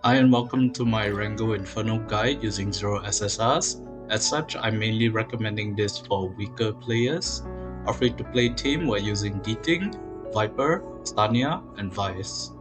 Hi and welcome to my Rengokutsu Inferno guide using 0 SSRs. As such, I'm mainly recommending this for weaker players. Our free-to-play team we're using Deeting, Viper, Stania, and Vice.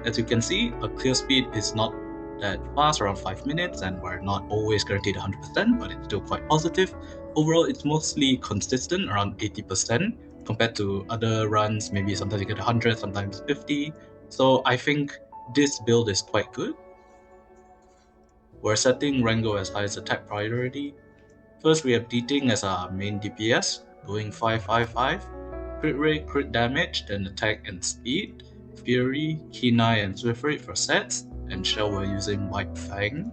As you can see, our clear speed is not that fast, around 5 minutes, and we're not always guaranteed 100%, but it's still quite positive. Overall, it's mostly consistent, around 80%, compared to other runs, maybe sometimes you get 100, sometimes 50. So I think this build is quite good. We're setting Rengo as highest attack priority. First, we have Deeting as our main DPS, going 555, crit rate, crit damage, then attack and speed, Fury, Keen Eye, and Swift Rate for sets, and Shell we're using White Fang.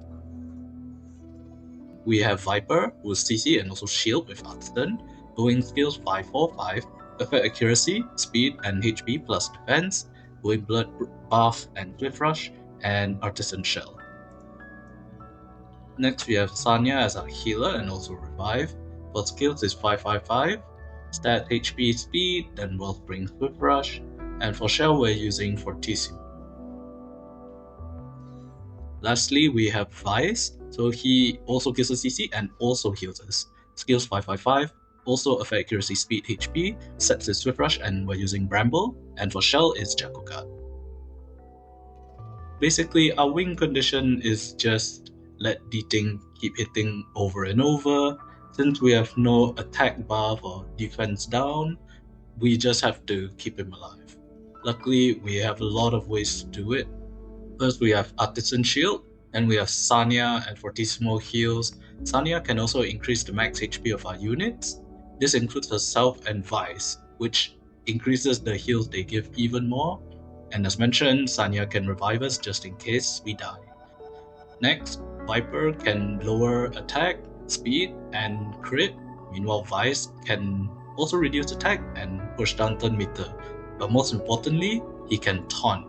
We have Viper, who's CC and also Shield with Artisan, going skills 545, effect accuracy, speed, and HP plus defense, going blood buff and Swift Rush, and Artisan Shell. Next we have Sanya as our healer and also revive. For skills is 555, stat HP speed, then Wellspring Swift Rush, and for Shell we're using Fortissimo. Lastly we have Vice, so he also gives us CC and also heals us. Skills 555, also affect accuracy, speed, HP, sets is Swift Rush and we're using Bramble, and for Shell is Jackal Guard. Basically our win condition is just let Deeting keep hitting over and over. Since we have no attack buff or defense down, we just have to keep him alive. Luckily, we have a lot of ways to do it. First, we have Artisan Shield, and we have Sanya and Fortissimo heals. Sanya can also increase the max HP of our units. This includes herself and Vice, which increases the heals they give even more. And as mentioned, Sanya can revive us just in case we die. Next, Viper can lower attack, speed, and crit. Meanwhile, Vice can also reduce attack and push down turn meter. But most importantly, he can taunt,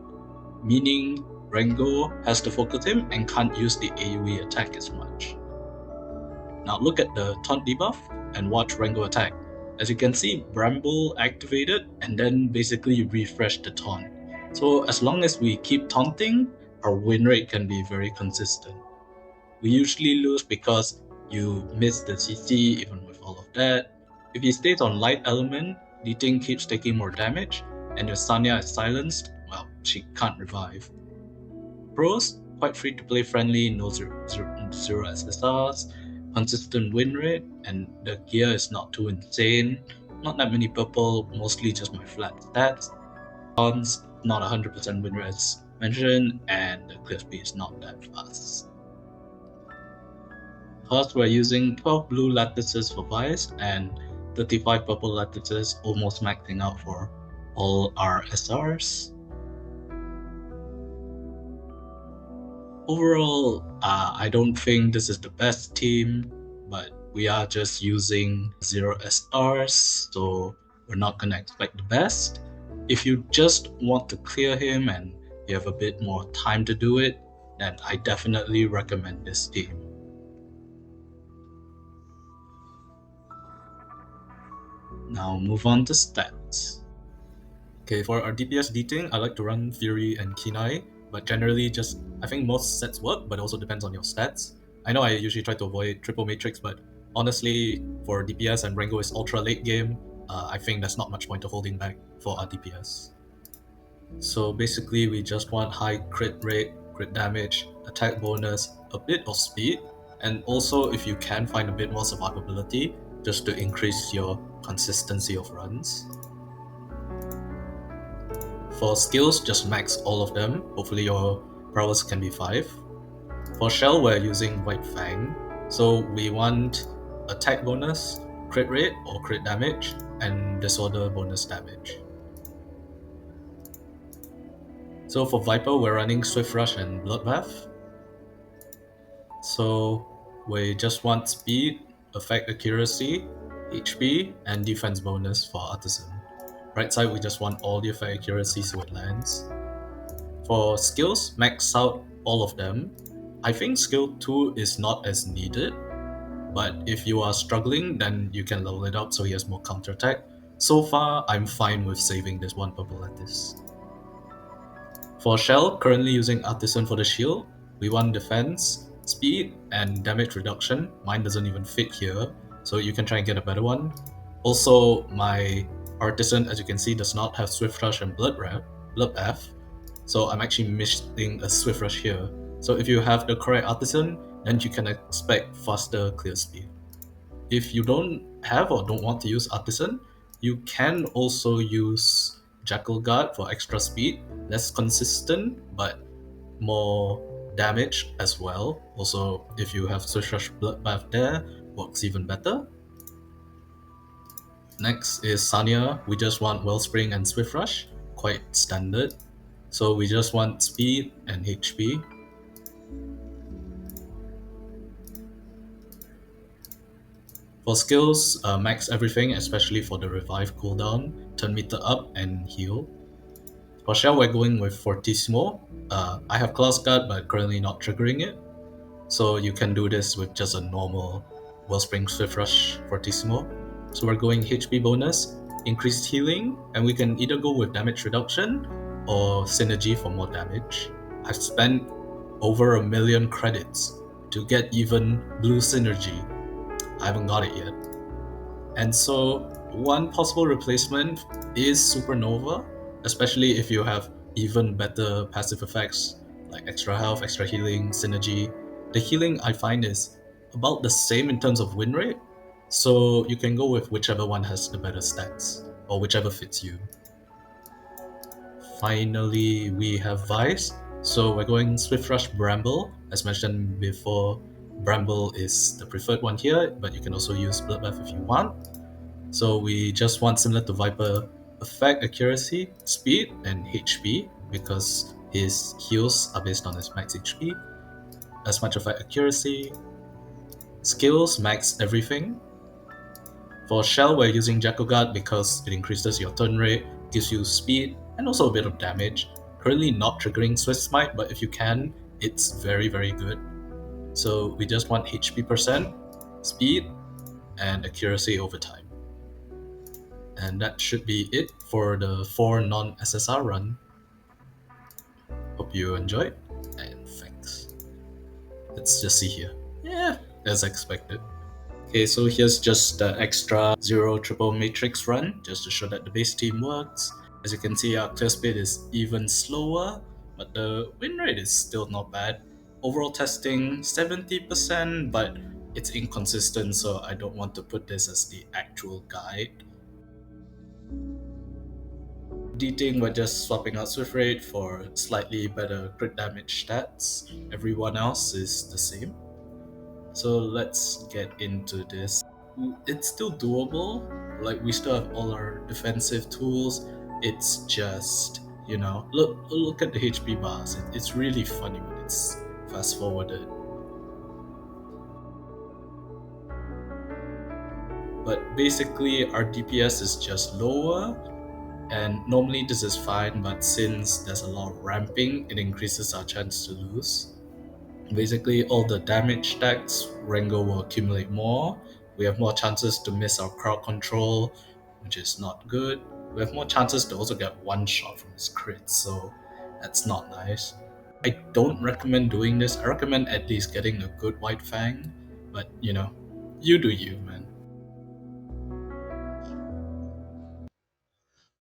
meaning Rengo has to focus him and can't use the AoE attack as much. Now look at the taunt debuff and watch Rengo attack. As you can see, Bramble activated and then basically refreshed the taunt. So as long as we keep taunting, our win rate can be very consistent. We usually lose because you miss the CC even with all of that. If he stays on light element, Deeting keeps taking more damage, and if Sanya is silenced, well, she can't revive. Pros, quite free to play friendly, no 0 SSRs, consistent win rate, and the gear is not too insane. Not that many purple, mostly just my flat stats. Cons, not 100% win rate as mentioned, and the clear speed is not that fast. First, we're using 12 blue lattices for Vice and 35 purple lattices, almost maxing out for all our SRs. Overall, I don't think this is the best team, but we are just using 0 SRs, so we're not gonna expect the best. If you just want to clear him and you have a bit more time to do it, then I definitely recommend this team. Now move on to stats. Okay, for our DPS Deeting, I like to run Fury and Keen Eye, but generally I think most sets work, but it also depends on your stats. I know I usually try to avoid triple matrix, but honestly, for DPS and Rengo is ultra late game, I think there's not much point of holding back for our DPS. So basically, we just want high crit rate, crit damage, attack bonus, a bit of speed, and also if you can find a bit more survivability, just to increase your consistency of runs. For skills, just max all of them. Hopefully your prowess can be 5. For Shell, we're using White Fang. So we want attack bonus, crit rate or crit damage, and disorder bonus damage. So for Viper, we're running Swift Rush and Bloodbath. So we just want speed, effect accuracy, HP, and defense bonus for Artisan. Right side, we just want all the effect accuracy so it lands. For skills, max out all of them. I think skill 2 is not as needed, but if you are struggling, then you can level it up so he has more counterattack. So far, I'm fine with saving this one purple lattice. For Shell, currently using Artisan for the shield, we want defense, speed, and damage reduction. Mine doesn't even fit here, so you can try and get a better one. Also, my Artisan, as you can see, does not have Swift Rush and Bloodbath, so I'm actually missing a Swift Rush here. So if you have the correct Artisan, then you can expect faster clear speed. If you don't have or don't want to use Artisan, you can also use Jackal Guard for extra speed, less consistent, but more damage as well. Also, if you have Swift Rush Bloodbath there, works even better. Next is Sanya. We just want Wellspring and Swift Rush, quite standard. So we just want speed and HP. For skills, max everything, especially for the revive cooldown, turn meter up and heal. For Shell, we're going with Fortissimo. I have Class Guard, but currently not triggering it. So you can do this with just a normal Wellspring Swift Rush Fortissimo. So we're going HP bonus, increased healing, and we can either go with damage reduction or synergy for more damage. I've spent over 1,000,000 credits to get even blue synergy. I haven't got it yet. And so one possible replacement is Supernova, especially if you have even better passive effects like extra health, extra healing, synergy. The healing I find is about the same in terms of win rate, so you can go with whichever one has the better stats or whichever fits you. Finally, we have Vice. So we're going Swift Rush Bramble. As mentioned before, Bramble is the preferred one here, but you can also use Bloodbath if you want. So we just want, similar to Viper, effect, accuracy, speed, and HP, because his heals are based on his max HP. As much effect, accuracy. Skills, max everything. For Shell, we're using Jackal Guard because it increases your turn rate, gives you speed, and also a bit of damage. Currently not triggering Swift Smite, but if you can, it's very, very good. So we just want HP percent, speed, and accuracy over time. And that should be it for the 4 non-SSR run. Hope you enjoyed, and thanks. Let's just see here. Yeah, as expected. Okay, so here's just the extra 0 triple matrix run, just to show that the base team works. As you can see, our clear speed is even slower, but the win rate is still not bad. Overall testing 70%, but it's inconsistent, so I don't want to put this as the actual guide. Deting, we're just swapping out Swift Rate for slightly better crit damage stats. Everyone else is the same. So let's get into this. It's still doable. Like, we still have all our defensive tools. It's just, look at the HP bars. It's really funny when it's fast forwarded. But basically, our DPS is just lower, and normally this is fine, but since there's a lot of ramping, it increases our chance to lose. Basically, all the damage stacks, Rengo will accumulate more. We have more chances to miss our crowd control, which is not good. We have more chances to also get one shot from his crit, so that's not nice. I don't recommend doing this. I recommend at least getting a good White Fang, but you do you, man.